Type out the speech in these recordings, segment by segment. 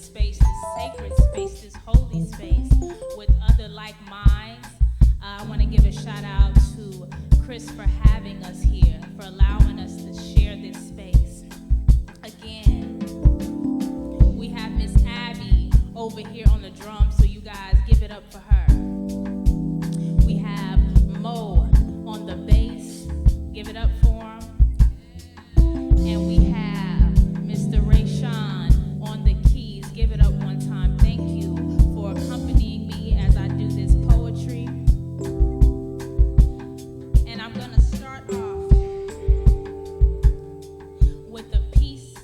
space, this sacred space, this holy space with other like minds. I want to give a shout out to Chris for having us here, for allowing us to share this space. Again, we have Miss Abby over here on the drums, so you guys give it up for her. We have Mo on the bass, give it up for him. And we have Mr. Rayshawn on the keys, give it up one time. Thank you for accompanying me as I do this poetry. And I'm gonna start off with a piece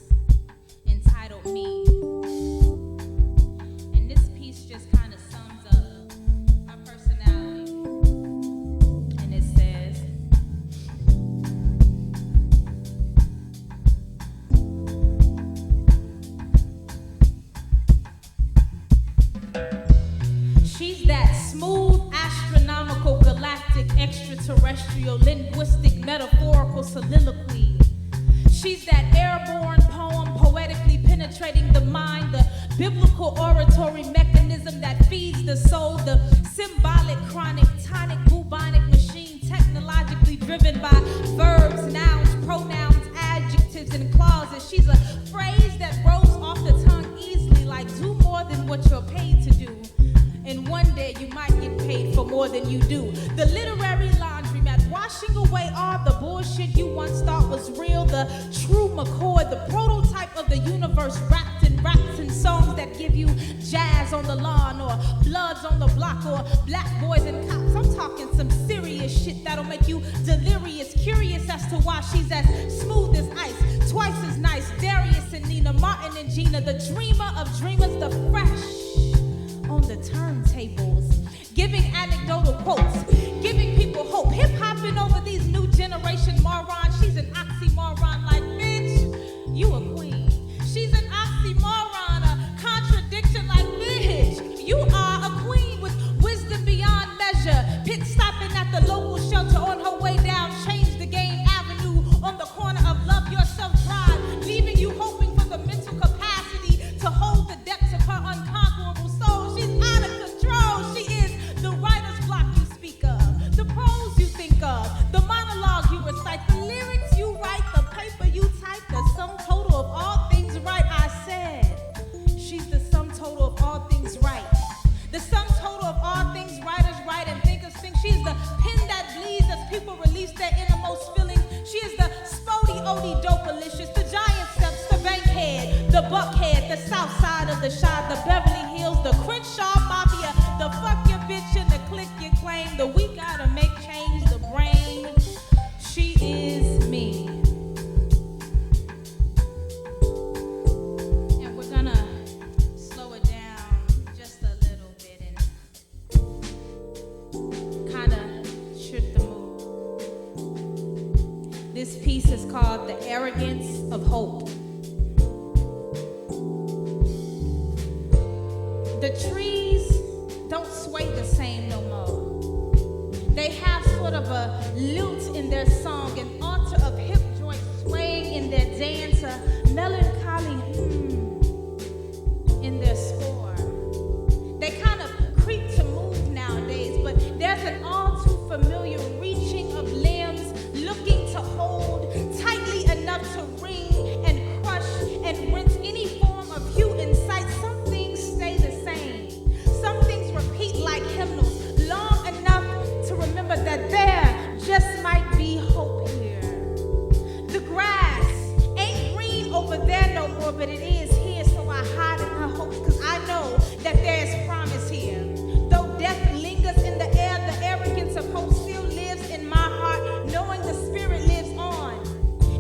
entitled Me. And this piece just kind of sums up my personality. And it says, she's that smooth, astronomical, galactic, extraterrestrial, linguistic, metaphorical soliloquy. She's that airborne poem, poetically penetrating the mind, the biblical oratory mechanism that feeds the soul, the symbolic, chronic, tonic, bubonic machine, technologically driven by verbs, nouns, pronouns, adjectives, and clauses. She's a phrase that rolls off the tongue easily, like do more than what you're paid to do. And one day you might get paid for more than you do. The literary laundromat, washing away all the bullshit you once thought was real. The true McCoy, the prototype of the universe, wrapped in raps and songs that give you jazz on the lawn, or bloods on the block, or black boys and cops. I'm talking some serious shit that'll make you delirious, curious as to why she's as smooth as ice, twice as nice. Darius and Nina, Martin and Gina, the dreamer of dreamers, the fresh on the turntables, giving anecdotal quotes, giving people hope, hip-hopping over these new generation morons. She's an oxymoron, like, bitch, you a queen. She's an oxymoron, a contradiction, like, bitch, you are a queen with wisdom beyond measure. Pit stopping at the local shelter on her way down, change the game avenue on the corner of Love Yourself Drive, leaving you hoping for the mental capacity to hold the depths of her unconquerable soul. She's out of control. She is the writer's block you speak of, the prose you think of, the monologue you recite, the lyrics you write, the paper you type, the sum total of all things right. I said, she's the sum total of all things right. The sum total of all things writers write and thinkers think. She's the pen that bleeds as people release their innermost feelings. She is the spody, odie, dopalicious, the giant steps, the bankhead, the buckhead, the south side of the shop, the Beverly Hills, the Crenshaw Mafia, the fuck your bitch and the click you claim, the we gotta make change, the brain. She is me. And we're gonna slow it down just a little bit and kind of shift the mood. This piece is called The Arrogance of Hope. The trees don't sway the same no more. They have sort of a lilt in their song, an altar of hip joints swaying in their dance, a melancholy in their score. They kind of creep to move nowadays, but there's an all too familiar reaching of limbs, looking to hold tightly enough to wring and crush and rinse any form of hue in sight. Some things stay the same. Some things repeat like hymnals, long enough to remember that there just might be hope here. The grass ain't green over there no more, but it is here, so I hide in her hopes, cause I know that there is promise here. Though death lingers in the air, the arrogance of hope still lives in my heart, knowing the spirit lives on.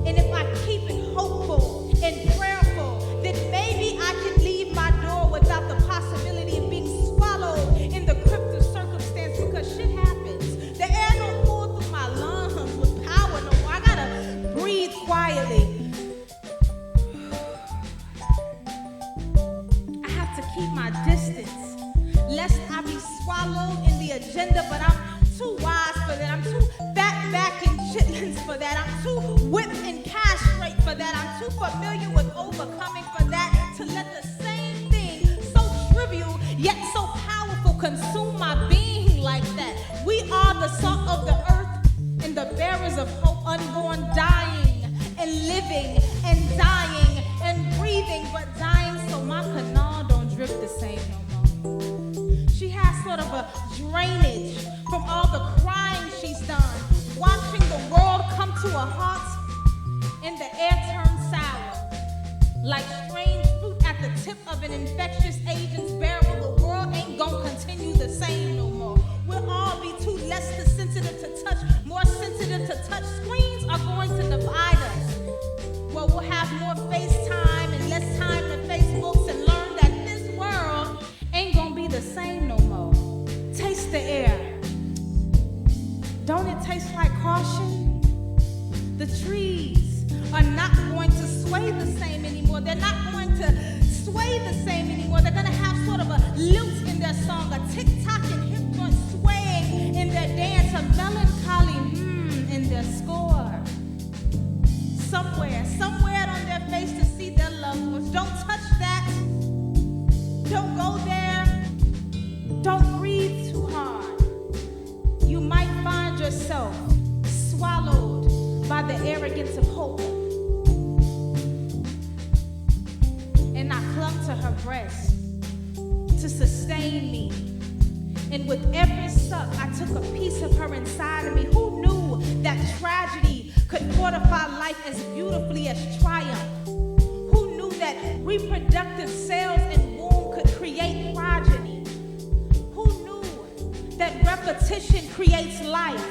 And if I keep it hopeful and prayerful, then maybe I can leave my door without the possibility of being swallowed in the crypt of circumstance, because shit happens. The air don't pull through my lungs with power no more. I gotta breathe quietly. I have to keep my distance, lest I be swallowed in the agenda, but I'm too wise for that. I'm too fat back and chitlins for that. I'm too whipped and castrate for that. I'm too familiar with overcoming for that, to let the same thing consume my being like that. We are the salt of the earth and the bearers of hope, unborn, dying and living and dying and breathing, but dying so my canal don't drip the same no more. She has sort of a drainage from all the crying she's done, watching the world come to a halt and the air turns sour. Like strange fruit at the tip of an infectious agent's barrel, the world ain't gonna continue the same no more. We'll all be too less sensitive to touch, more sensitive to touch. Screens are going to divide us. Well, we'll have more FaceTime and less time to Facebooks and learn that this world ain't gonna be the same no more. Taste the air. Don't it taste like caution? The trees are not going to sway the same anymore. They're not going to sway the same anymore. They're going to have sort of a lilt in their song, a tick-tock and hip joint swaying in their dance, a melancholy in their score. Somewhere on their face to see their loved ones. Don't touch that. Don't go there. Don't breathe too hard. You might find yourself swallowed by the arrogance of hope. And I clung to her breast to sustain me. And with every suck, I took a piece of her inside of me. Who knew that tragedy could fortify life as beautifully as triumph? Who knew that reproductive cells and womb could create progeny? Who knew that repetition creates life?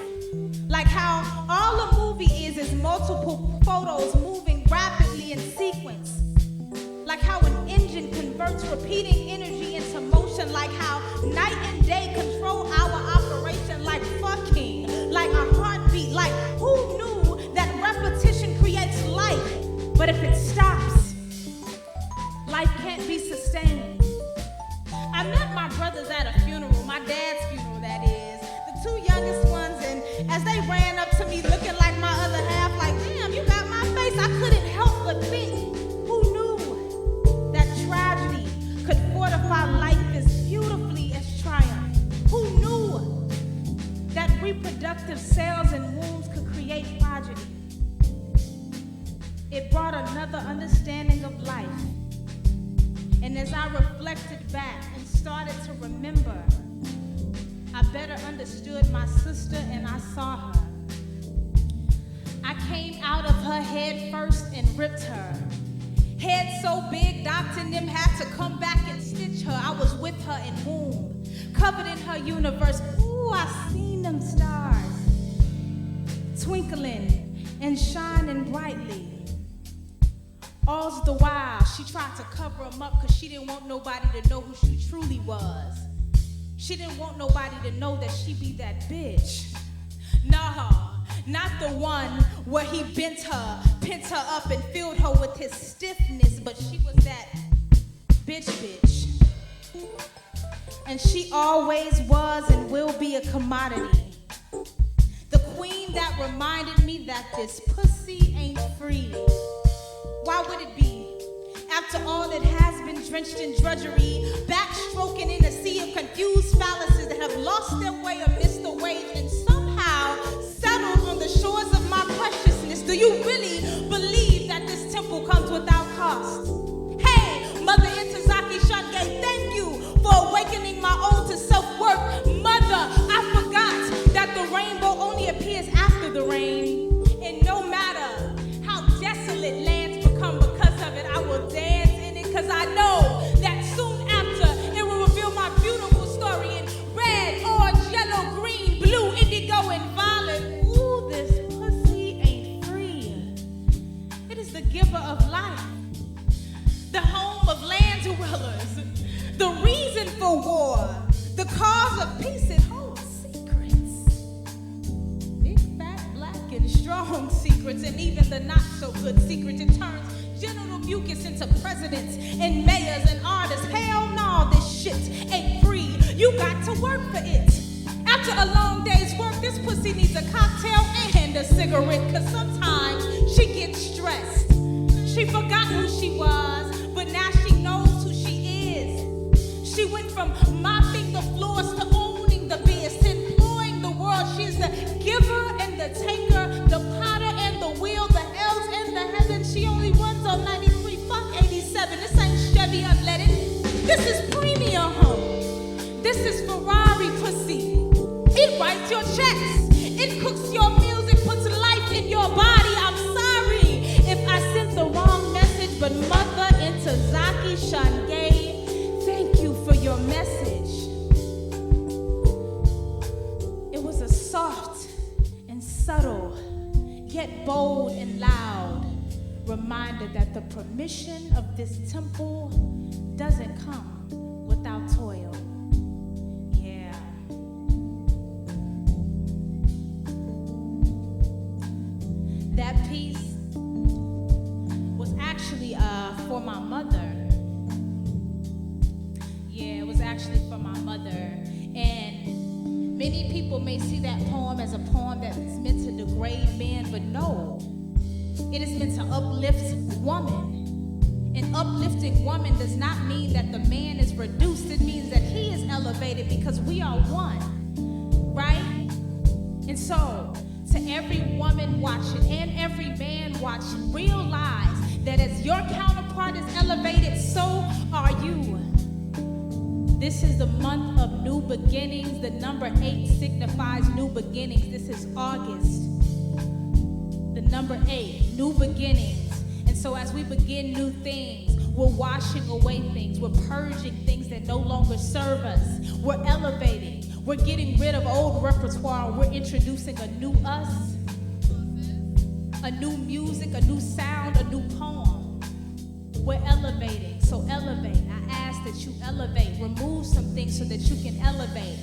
Like how all a movie is multiple photos moving rapidly in sequence. Like how an engine converts repeating energy into motion. Like how night and day control our operation. Like fucking, like a heartbeat. Like who knew that repetition creates life? But if it stops, life can't be sustained. I met my brothers at a funeral, my dad's funeral that is. The two youngest ones, and as they ran up to me looking like my other half, like, damn, you got my face, I couldn't help but think, who knew that tragedy could fortify life as beautifully as triumph? Who knew that reproductive cells and wombs could create progeny? It brought another understanding of life. And as I reflected back and started to remember, I better understood my sister and I saw her. I came out of her head first and ripped her. Head so big, Dr. and them had to come back and stitch her. I was with her in womb, covered in her universe. Ooh, I seen them stars, twinkling and shining brightly. All's the while, she tried to cover them up because she didn't want nobody to know who she truly was. She didn't want nobody to know that she be that bitch. Nah, not the one where he bent her, pent her up and filled her with his stiffness, but she was that bitch. And she always was and will be a commodity. The queen that reminded me that this pussy ain't free. Why would it be? After all it has been drenched in drudgery, backstroking in a sea of confused phalluses that have lost their way amidst the waves and somehow settled on the shores of my preciousness. Do you really believe that this temple comes without cost? Hey, Mother Intozaki Shungay, thank you for awakening my own to self-worth. Mother, I forgot that the rainbow only appears after the rain. And no matter how desolate lands become because of it, I will dance in it because I know that soon after it will reveal my beautiful story in red, orange, yellow, green, blue, indigo, and violet. Ooh, this pussy ain't free. It is the giver of life, the home of land dwellers, the reason for war, the cause of peace. It holds secrets, big, fat, black, and strong secrets, and even the not-so-good secrets. It turns genital mucus into presidents and mayors and artists. Hell no, this shit ain't free. You got to work for it. After a long day's work, this pussy needs a cocktail and a cigarette, because sometimes she gets stressed. She forgot who she was, but now she knows who she is. She went from mopping the floor This is premium home. This is Ferrari pussy. It writes your checks. It cooks your meals. It puts life in your body. I'm sorry if I sent the wrong message, but Mother Intozaki Shangay, thank you for your message. It was a soft and subtle, yet bold and loud reminder that the permission of this temple doesn't come without toil. Yeah. That piece was actually for my mother. Yeah, it was actually for my mother. And many people may see that poem as a poem that's meant to degrade men, but no. It is meant to uplift woman. An uplifting woman does not mean that the man is reduced. It means that he is elevated because we are one, right? And so, to every woman watching and every man watching, realize that as your counterpart is elevated, so are you. This is the month of new beginnings. The number 8 signifies new beginnings. This is August. The number 8, new beginnings. And so as we begin new things, we're washing away things. We're purging things that no longer serve us. We're elevating. We're getting rid of old repertoire. We're introducing a new us, a new music, a new sound, a new poem. We're elevating. So elevate. I ask that you elevate. Remove some things so that you can elevate.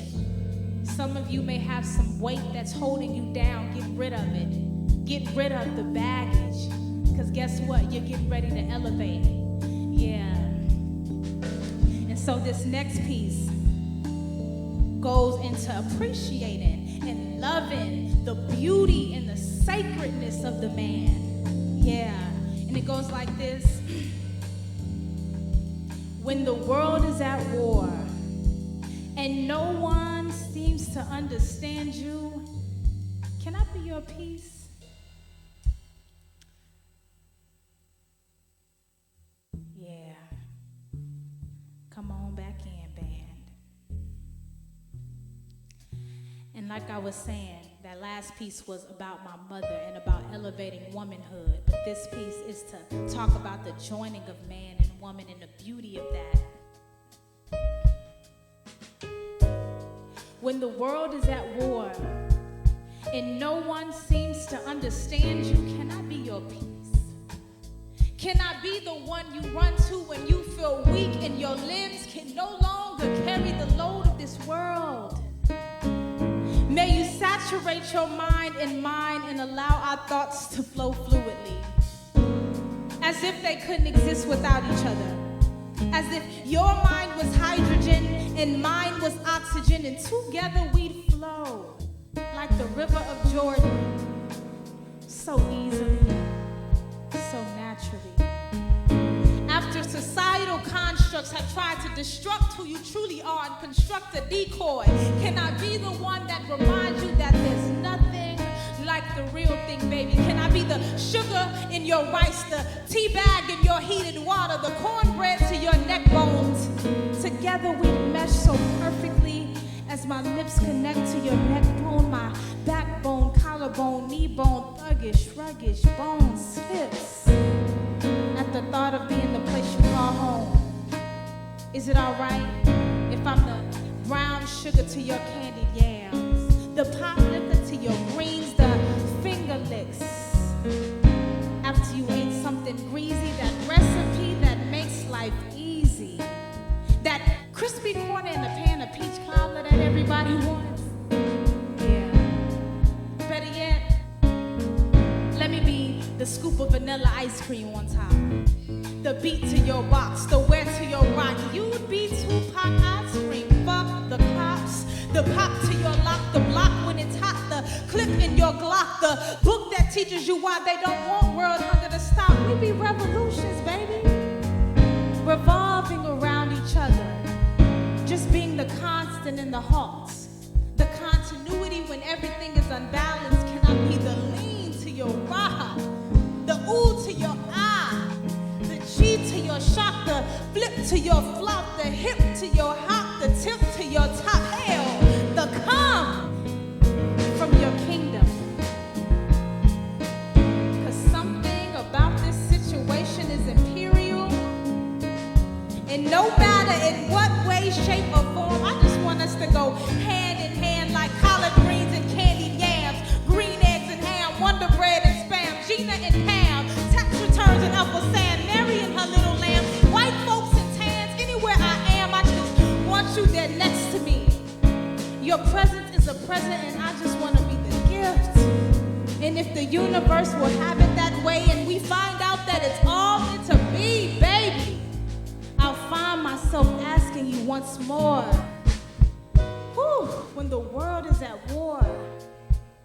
Some of you may have some weight that's holding you down. Get rid of it. Get rid of the baggage, because guess what? You're getting ready to elevate. Yeah. And so this next piece goes into appreciating and loving the beauty and the sacredness of the man. Yeah. And it goes like this. When the world is at war and no one seems to understand you, can I be your peace? Come on back in, band. And like I was saying, that last piece was about my mother and about elevating womanhood. But this piece is to talk about the joining of man and woman and the beauty of that. When the world is at war and no one seems to understand you, can I be your peace? Can I be the one you run to when you feel weak and your limbs can no longer carry the load of this world? May you saturate your mind and mine and allow our thoughts to flow fluidly, as if they couldn't exist without each other, as if your mind was hydrogen and mine was oxygen, and together we'd flow like the river of Jordan, so easily, so naturally. After societal constructs have tried to destruct who you truly are and construct a decoy, can I be the one that reminds you that there's nothing like the real thing, baby? Can I be the sugar in your rice, the tea bag in your heated water, the cornbread to your neck bones? Together we mesh so perfectly as my lips connect to your neck bone, my backbone, collarbone, knee bone, thuggish, ruggish, bone slips at the thought of being the place you call home. Is it alright if I'm the brown sugar to your candied yams, the pop liquor to your greens, the finger licks after you ate something greasy, that recipe that makes life easy, that crispy corn in a pan of peach cobbler that everybody wants? Yeah. Better yet, let me be the scoop of vanilla ice cream on top, the beat to your box, the wear to your rock. You'd be Tupac, I'd scream, fuck the cops, the pop to your lock, the block when it's hot, the clip in your Glock, the book that teaches you why they don't want world hunger to stop. We be revolutions, baby, revolving around each other, just being the constant in the halts, the continuity when everything is unbalanced. Can I be the lean to your rah, the ooh to your ah, the G to your shock, the flip to your flop, the hip to your hop, the tip to your top. Hell, the come from your kingdom. Cause something about this situation is imperial. And no matter in what way, shape, or form, I just want us to go hand in hand like collard greens and candied yams, green eggs and ham, Wonder Bread and Spam, Gina and Pam, tax returns and Uncle Sam, Mary and her little lamb, white folks and tans, anywhere I am, I just want you there next to me. Your presence is a present and I just want to be the gift. And if the universe will have it that way and we find out that it's all meant to be, baby, I'll find myself asking you once more, whew, when the world is at war,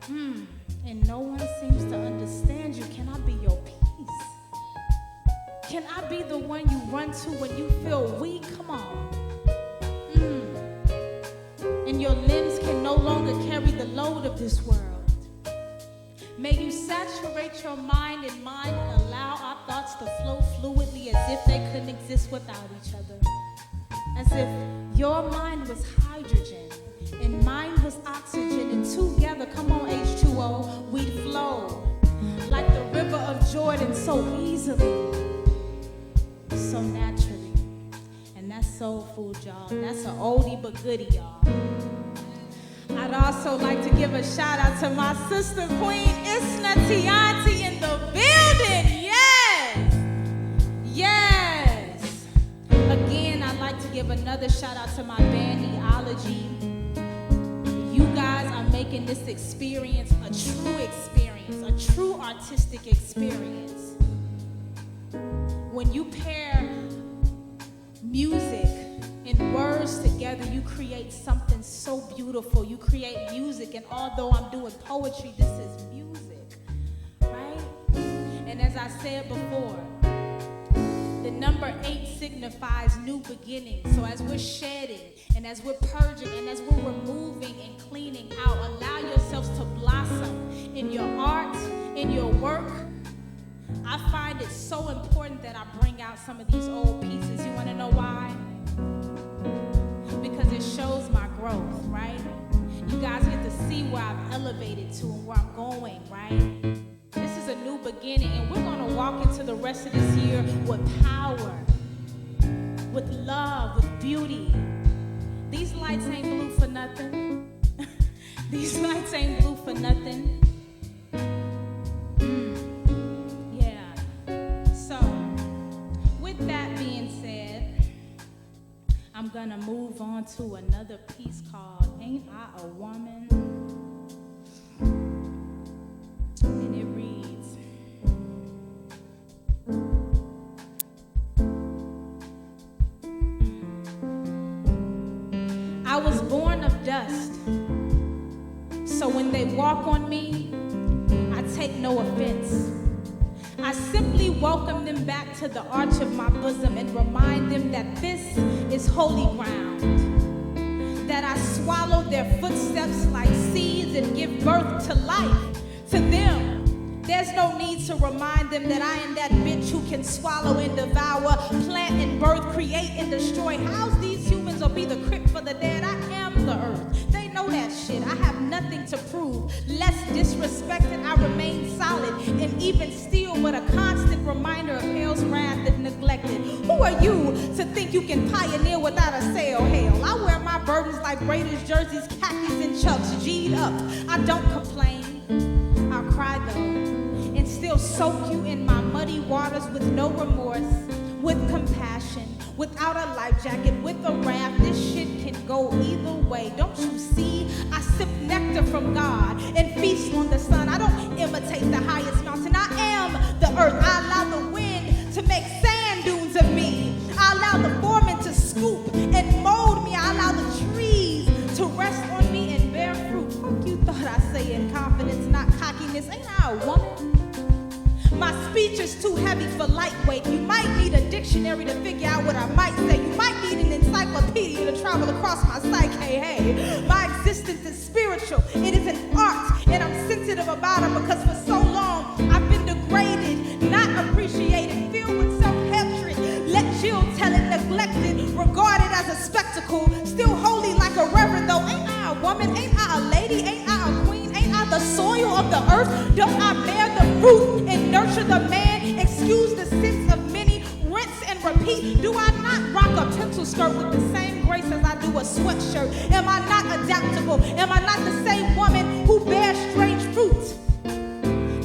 and no one seems to understand you, can I be your peace? Can I be the one you run to when you feel weak? Come on. And your limbs can no longer carry the load of this world. May you saturate your mind and mind and allow our thoughts to flow fluidly as if they couldn't exist without each other. As if your mind was hydrogen and mine was oxygen, and together, come on H2O, we'd flow like the river of Jordan so easily, so naturally. And that's soul food, y'all. And that's an oldie but goodie, y'all. I'd also like to give a shout out to my sister queen, Isna Tianti in the building. Yes! Yes! Again, I'd like to give another shout out to my bandyology. You guys are making this experience, a true artistic experience. When you pair music and words together, you create something so beautiful. You create music, and although I'm doing poetry, this is music, right? And as I said before, the number 8 signifies new beginnings. So as we're shedding, and as we're purging, and as we're removing and cleaning out, allow yourselves to blossom in your art, in your work. I find it so important that I bring out some of these old pieces. You want to know why? Because it shows my growth, right? You guys get to see where I've elevated to and where I'm going, right? This is a new beginning, and we're going to walk into the rest of this year with power, with love, with beauty. These lights ain't blue for nothing. These lights ain't blue for nothing. I'm gonna move on to another piece called Ain't I a Woman? And it reads, I was born of dust, so when they walk on me, I take no offense. I simply welcome them back to the arch of my bosom and remind them that this is holy ground, that I swallow their footsteps like seeds and give birth to life. To them, there's no need to remind them that I am that bitch who can swallow and devour, plant and birth, create and destroy, house these humans or be the crypt for the dead. I am the earth. They know that shit. I have nothing to prove. Less disrespected, I remain solid, and even still but a constant reminder of hell's wrath if neglected. Who are you to think you can pioneer without a sail? Hell, I wear my burdens like Raiders jerseys, khakis and chucks, G'd up. I don't complain. I'll cry though, and still soak you in my muddy waters with no remorse, with compassion, without a life jacket, with a raft. This shit can go either way. Don't you see? I sip nectar from God and feast on the sun. I don't imitate the highest mountain. I am the earth. I allow the wind to make sand dunes of me. I allow the foreman to scoop and mold me. I allow the trees to rest on me and bear fruit. Fuck you thought I say in confidence, not cockiness. Ain't I a woman? My speech is too heavy for lightweight. You might need a dictionary to figure out what I might say. You might need an encyclopedia to travel across my psyche. Hey, my existence is spiritual. It is an art, and I'm sensitive about it because for so long I've been degraded, not appreciated, filled with self-hatred. Let Jill tell it, neglected, regarded woman? Ain't I a lady? Ain't I a queen? Ain't I the soil of the earth? Don't I bear the fruit and nurture the man? Excuse the sins of many, rinse and repeat. Do I not rock a pencil skirt with the same grace as I do a sweatshirt? Am I not adaptable? Am I not the same woman who bears strange fruit?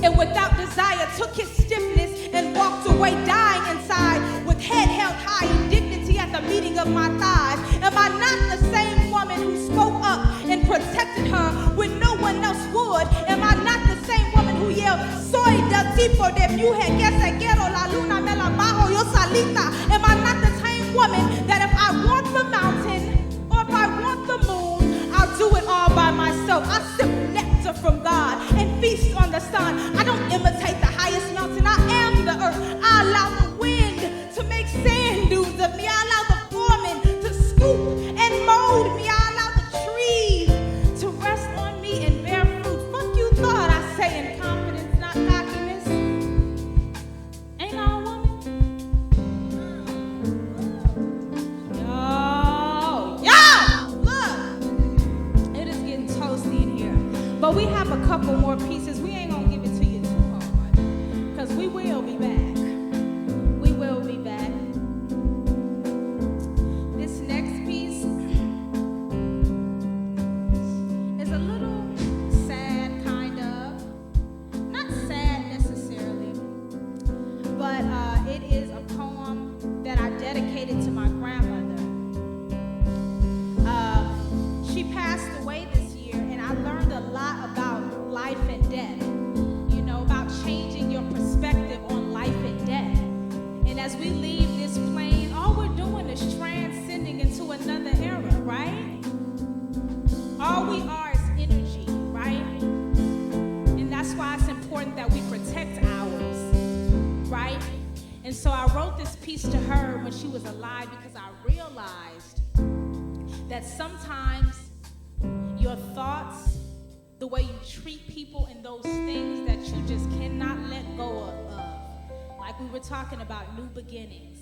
And without desire took his stiffness and walked away dying inside with head held high in dignity at the meeting of my thighs. Am I not the same woman who spoke up and protected her when no one else would? Am I not the same woman who yelled, soy del tipo de mujer que se quiero la luna me la bajo yo salita? Am I not the same woman that if I want the mountain or if I want the moon, I'll do it all by myself? I sip nectar from God and feast on the sun. I don't imitate the highest mountain. I am the earth. I allow the wind to make sand dunes of me. I allow the foreman to scoop and mold me. I allow the trees to rest on me and bear fruit. Fuck you thought I say in confidence, not cockiness. Ain't I a woman? Look, it is getting toasty in here. But we have a couple more pieces. We ain't gonna give it to you too hard, because we will be back. We will be back. This next piece is a little sad, kind of. Not sad necessarily, but it is a poem that I dedicated to my grandmother. She passed away this year, and I learned a lot about life and death, you know, about changing your perspective on life and death. And as we leave this plane, all we're doing is transcending into another era, right? All we are is energy, right? And that's why it's important that we protect ours, right? And so I wrote this piece to her when she was alive because I realized that sometimes your thoughts, the way you treat people, and those things that you just cannot let go of. Like we were talking about new beginnings.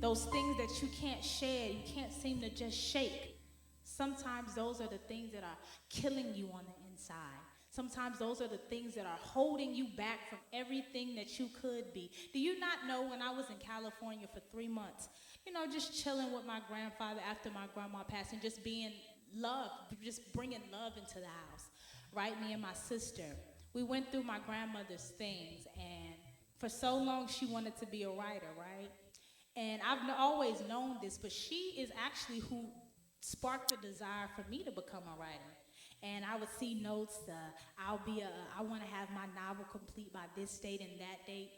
Those things that you can't shed, you can't seem to just shake. Sometimes those are the things that are killing you on the inside. Sometimes those are the things that are holding you back from everything that you could be. Do you not know when I was in California for 3 months, you know, just chilling with my grandfather after my grandma passed and just being love, just bringing love into the house, right? Me and my sister. We went through my grandmother's things, and for so long she wanted to be a writer, right? And I've always known this, but she is actually who sparked the desire for me to become a writer. And I would see notes, I want to have my novel complete by this date and that date.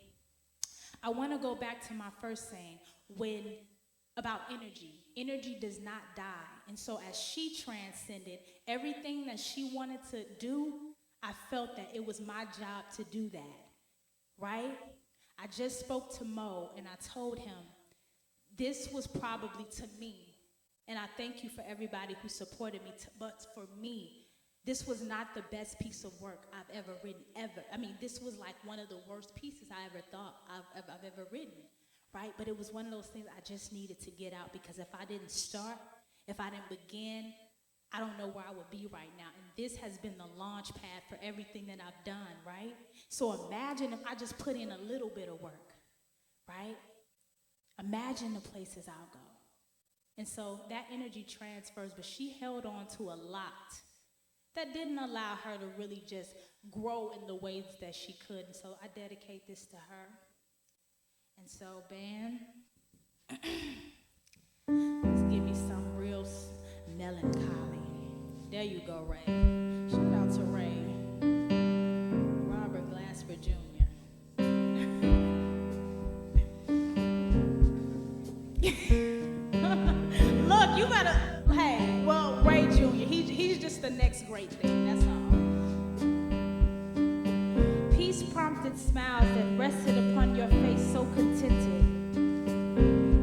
I want to go back to my first saying, about energy. Energy does not die. And so as she transcended everything that she wanted to do, I felt that it was my job to do that, right? I just spoke to Mo and I told him, this was probably to me, and I thank you for everybody who supported me, but for me, this was not the best piece of work I've ever written, ever. I mean, this was like one of the worst pieces I ever thought I've ever written. Right? But it was one of those things I just needed to get out, because if I didn't start, if I didn't begin, I don't know where I would be right now. And this has been the launch pad for everything that I've done, right? So imagine if I just put in a little bit of work, right? Imagine the places I'll go. And so that energy transfers, but she held on to a lot that didn't allow her to really just grow in the ways that she could. And so I dedicate this to her. And so, band, let's give me some real melancholy. There you go, Ray. Shout out to Ray. Robert Glasper Jr. Look, you better, hey, well, Ray Jr., he's just the next great thing, that's all. Peace-prompted smiles that rested upon your face so contented,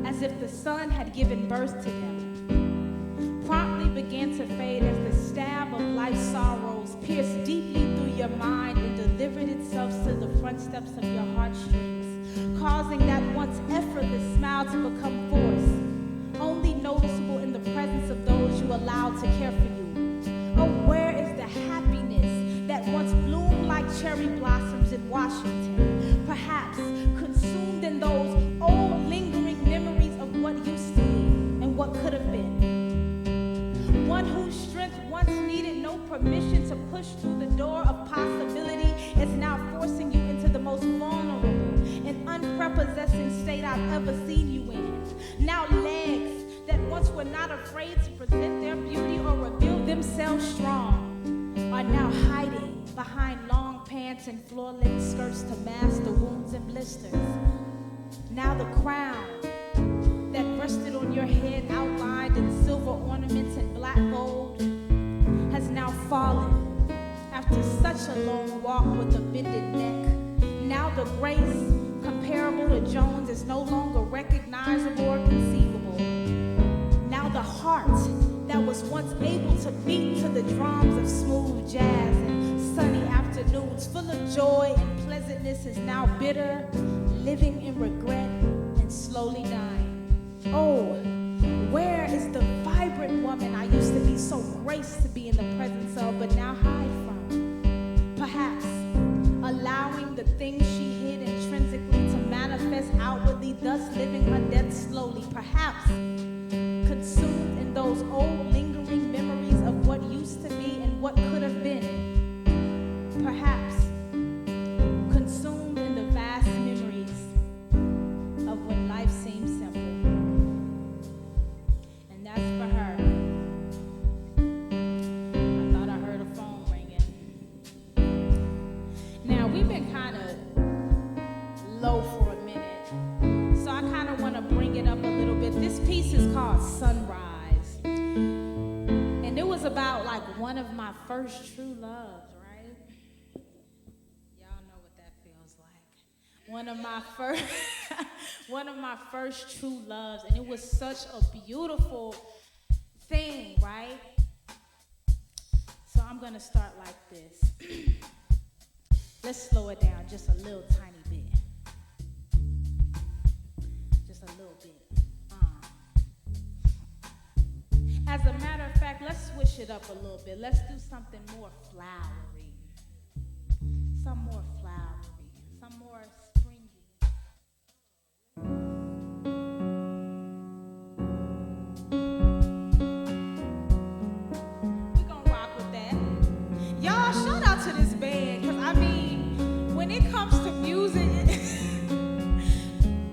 as if the sun had given birth to them, promptly began to fade as the stab of life's sorrows pierced deeply through your mind and delivered itself to the front steps of your heartstrings, causing that once effortless smile to become forced, only noticeable in the presence of those you allowed to care for you. Oh, permission to push through the door of possibility is now forcing you into the most vulnerable and unprepossessing state I've ever seen you in. Now legs that once were not afraid to present their beauty or reveal themselves strong are now hiding behind long pants and floor-length skirts to mask the wounds and blisters. Now the crown that rested on your head outlined in silver ornaments and black gold has now fallen after such a long walk with a bended neck. Now the grace comparable to Jones is no longer recognizable or conceivable. Now the heart that was once able to beat to the drums of smooth jazz and sunny afternoons full of joy and pleasantness is now bitter, living in regret and slowly dying. Oh, where is the vibrant woman I used to be so graced to be in the presence of but now hide from? Perhaps allowing the things she hid intrinsically to manifest outwardly, thus living her death slowly. Perhaps consumed in those old lingering memories of what used to be and what could have been. Perhaps consumed in the vast memories of when life seemed simple. And that's for her. I thought I heard a phone ringing. Now, we've been kind of low for a minute, so I kind of want to bring it up a little bit. This piece is called Sunrise, and it was about like one of my first true loves, right? Y'all know what that feels like. One of my first true loves, and it was such a beautiful thing, right? So I'm gonna start like this. Let's slow it down just a little tiny bit. Just a little bit. As a matter of fact, let's switch it up a little bit. Let's do something more flowery. Some more flowery. Some more springy. We're gonna rock with that. Y'all, shout out to this band, because I mean, when it comes to music,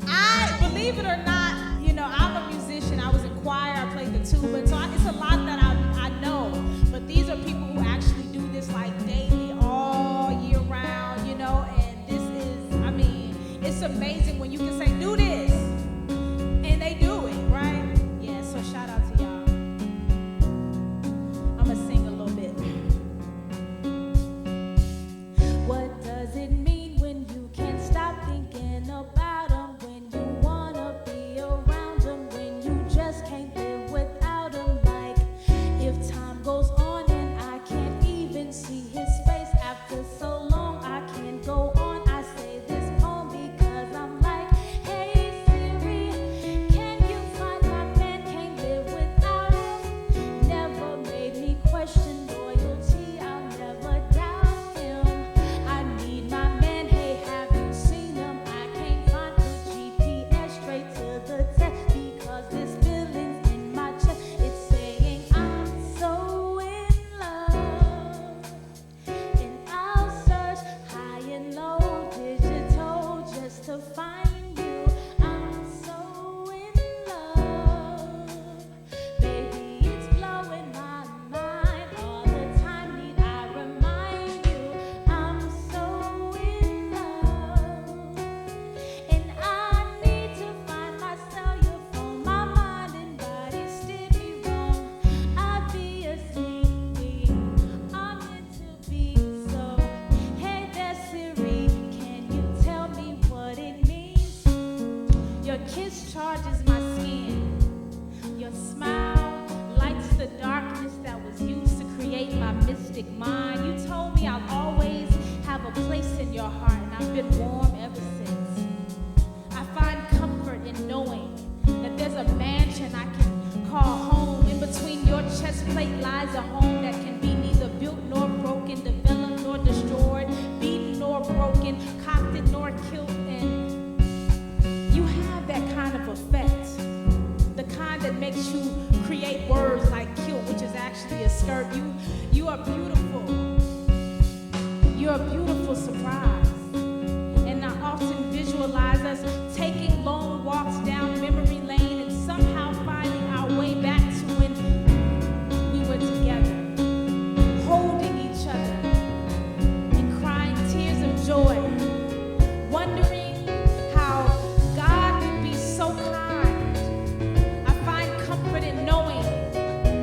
I believe it or not, you know, I'm a musician. I was in choir, I played the tuba, so it's a lot that I know. But these are people who actually do this like daily, all year round, you know, and this is, I mean, it's amazing when you can say, do this, and they do it, right? Yeah, so shout out to y'all. I'm gonna sing a little bit. What does it mean when you can't stop thinking about them, when you wanna be around them, when you just can't live without them? Like if time goes on and I can't even see his face after so long, I can't go on. I say this poem because I'm like, hey Siri, can you find my man? Can't live without him. Never made me question loyalty. I'll never doubt him. I need my man. Hey, have you seen him? I can't find the GPS straight to the text because this feeling's in my chest. It's saying I'm so in love, and I'll search high and low, digital, just to find you. I'm so in love, baby, it's blowing my mind all the time. Need I remind you, I'm so in love, and I need to find my cellular, my mind and body steer me wrong. Obviously, we are meant to be. So, hey there, Siri, can you tell me what it means? Your kiss charges my skin. Your smile lights the darkness that was used to create my mystic mind. You told me I'll always have a place in your heart, and I've been warm ever since. I find comfort in knowing that there's a mansion I can call home. In between your chest plate lies a home that can be neither built nor broken, developed nor destroyed, beaten nor broken, cocked nor killed. And you have that kind of effect, the kind that makes you create words like kilt, which is actually a skirt. You You are beautiful. You're a beautiful surprise. And I often visualize us taking long walks down memory lane and somehow finding our way back to when we were together, holding each other and crying tears of joy, wondering how God could be so kind. I find comfort in knowing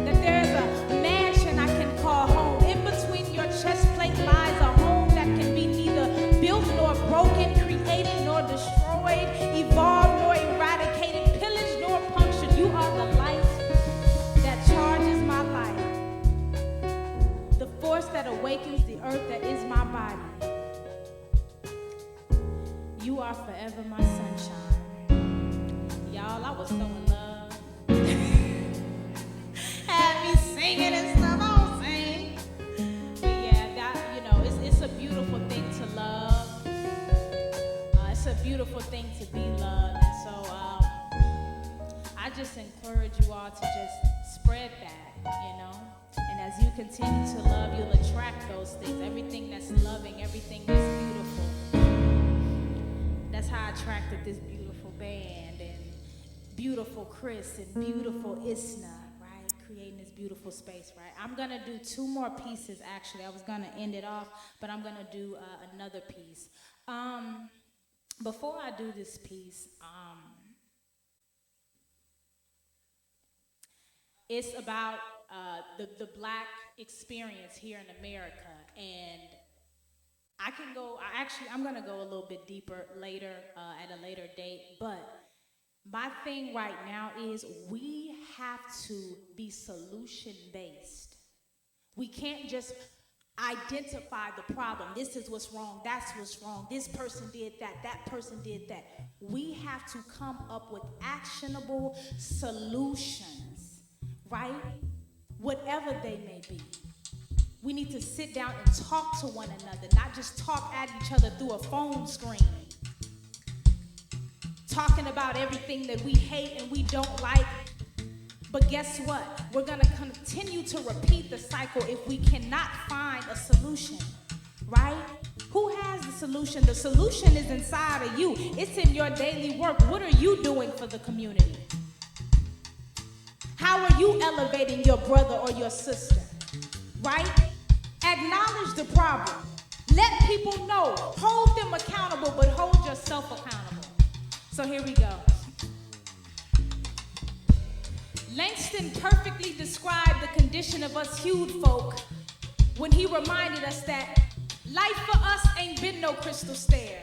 that there's a mansion I can call home. In between your chest plate lies a home that can be neither built nor broken, created nor destroyed, evolved nor eradicated, pillaged nor punctured. You are the light that charges my life, the force that awakens the earth that is my body. You are forever my sunshine. Y'all, I was so in love. Had me singing and stuff, I don't sing. But yeah, that, it's a beautiful thing to love. It's a beautiful thing to be loved. And so I just encourage you all to just spread that, And as you continue to love, you'll attract those things. Everything that's loving, everything that's beautiful. That's how I attracted this beautiful band and beautiful Chris and beautiful Isna, right? Creating this beautiful space, right? I'm going to do 2 more pieces, actually. I was going to end it off, but I'm going to do another piece. Before I do this piece, it's about the Black experience here in America, and I'm going to go a little bit deeper later, at a later date, but my thing right now is we have to be solution-based. We can't just identify the problem. This is what's wrong, that's what's wrong, this person did that, that person did that. We have to come up with actionable solutions, right? Whatever they may be. We need to sit down and talk to one another, not just talk at each other through a phone screen. Talking about everything that we hate and we don't like. But guess what? We're going to continue to repeat the cycle if we cannot find a solution, right? Who has the solution? The solution is inside of you. It's in your daily work. What are you doing for the community? How are you elevating your brother or your sister, right? Acknowledge the problem. Let people know. Hold them accountable, but hold yourself accountable. So here we go. Langston perfectly described the condition of us hued folk when he reminded us that life for us ain't been no crystal stair.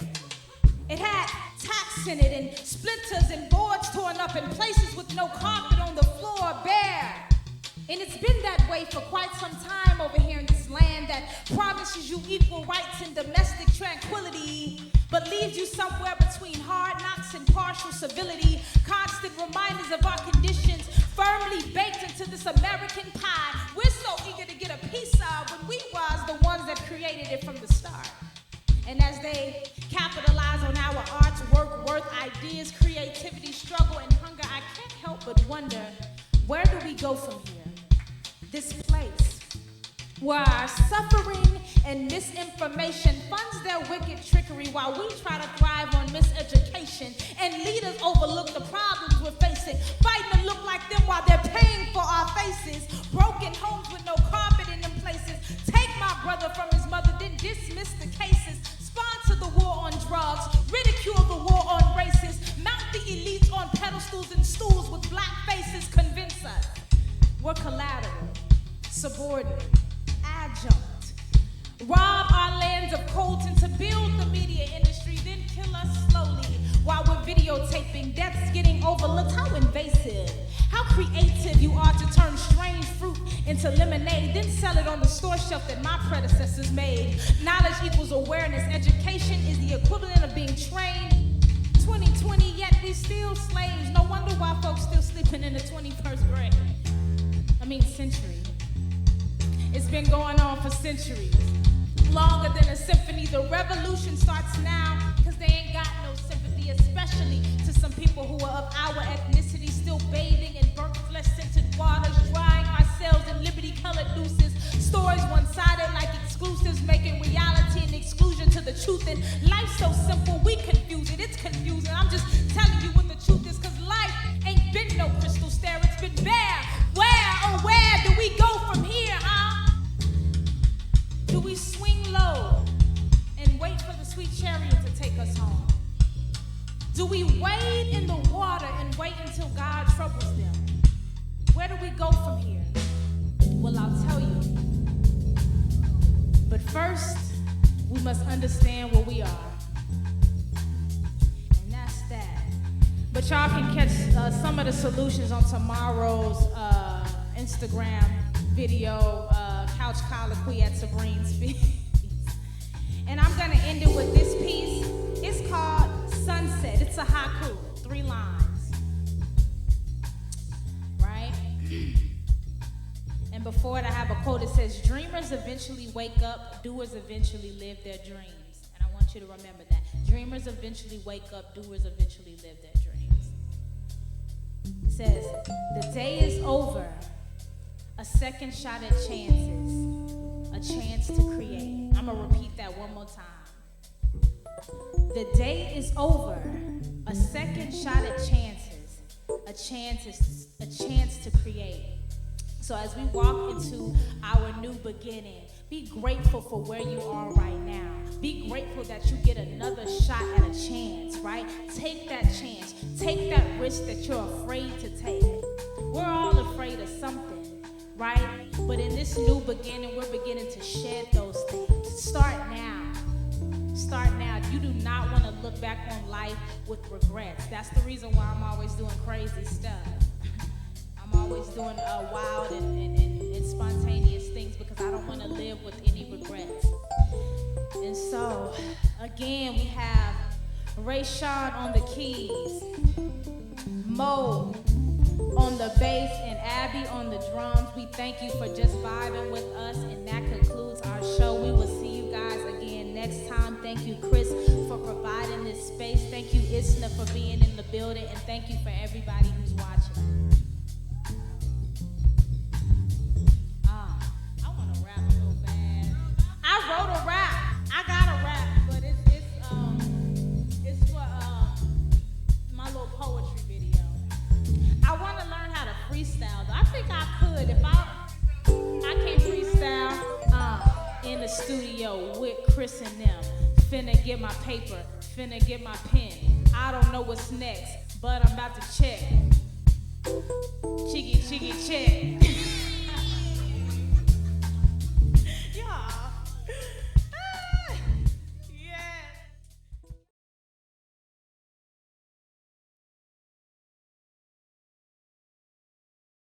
It had tacks in it and splinters and boards torn up and places with no carpet on the floor bare. And it's been that way for quite some time over here in this land that promises you equal rights and domestic tranquility, but leaves you somewhere between hard knocks and partial civility, constant reminders of our conditions firmly baked into this American pie we're so eager to get a piece of when we was the ones that created it from the start. And as they capitalize on our arts, work, worth, ideas, creativity, struggle, and hunger, I can't help but wonder, where do we go from here? This place where our suffering and misinformation funds their wicked trickery while we try to thrive on miseducation, and leaders overlook the problems we're facing, fighting to look like them while they're paying for our faces, broken homes with no carpet in them places, take my brother from his mother, then dismiss the cases, sponsor the war on drugs, ridicule the war on races, mount the elites on pedestals and stools with black faces, convince us we're collateral, subordinate, adjunct, rob our lands of coltan to build the media industry, then kill us slowly while we're videotaping deaths getting overlooked. How invasive, how creative you are to turn strange fruit into lemonade, then sell it on the store shelf that my predecessors made. Knowledge equals awareness. Education is the equivalent of being trained. 2020, yet we still slaves. No wonder why folks still sleeping in the 21st grade. Century. It's been going on for centuries. Longer than a symphony. The revolution starts now because they ain't got no sympathy, especially to some people who are of our ethnicity, still bathing in burnt flesh-scented waters, drying ourselves in liberty-colored nooses. Stories truth. And life's so simple, we confuse it. It's confusing. I'm just telling you what the truth is, because life ain't been no crystal stair. It's been bare. Where, oh where do we go from here, huh? Do we swing low and wait for the sweet chariot to take us home? Do we wade in the water and wait until God troubles them? Where do we go from here? Well, I'll tell you. But first, we must understand where we are. And that's that. But y'all can catch some of the solutions on tomorrow's Instagram video, Couch Colloquy at Sabreen's feet. And I'm gonna end it with this piece. It's called Sunset. It's a haiku, 3 lines. Right? And before it, I have a quote. It says, dreamers eventually wake up, doers eventually live their dreams. And I want you to remember that. Dreamers eventually wake up, doers eventually live their dreams. It says, the day is over, a second shot at chances, a chance to create. I'm gonna repeat that one more time. The day is over, a second shot at chances, a chance to create. So as we walk into our new beginning, be grateful for where you are right now. Be grateful that you get another shot at a chance, right? Take that chance. Take that risk that you're afraid to take. We're all afraid of something, right? But in this new beginning, we're beginning to shed those things. Start now. Start now. You do not want to look back on life with regrets. That's the reason why I'm always doing crazy stuff. I'm always doing wild and spontaneous things, because I don't want to live with any regrets. And so, again, we have Ray Sean on the keys, Mo on the bass, and Abby on the drums. We thank you for just vibing with us, and that concludes our show. We will see you guys again next time. Thank you, Chris, for providing this space. Thank you, Isna, for being in the building, and thank you for everybody who's watching. I wrote a rap. I got a rap, but it's for my little poetry video. I want to learn how to freestyle. I think I could if I can't freestyle in the studio with Chris and them. Finna get my paper, finna get my pen. I don't know what's next, but I'm about to check. Cheeky check.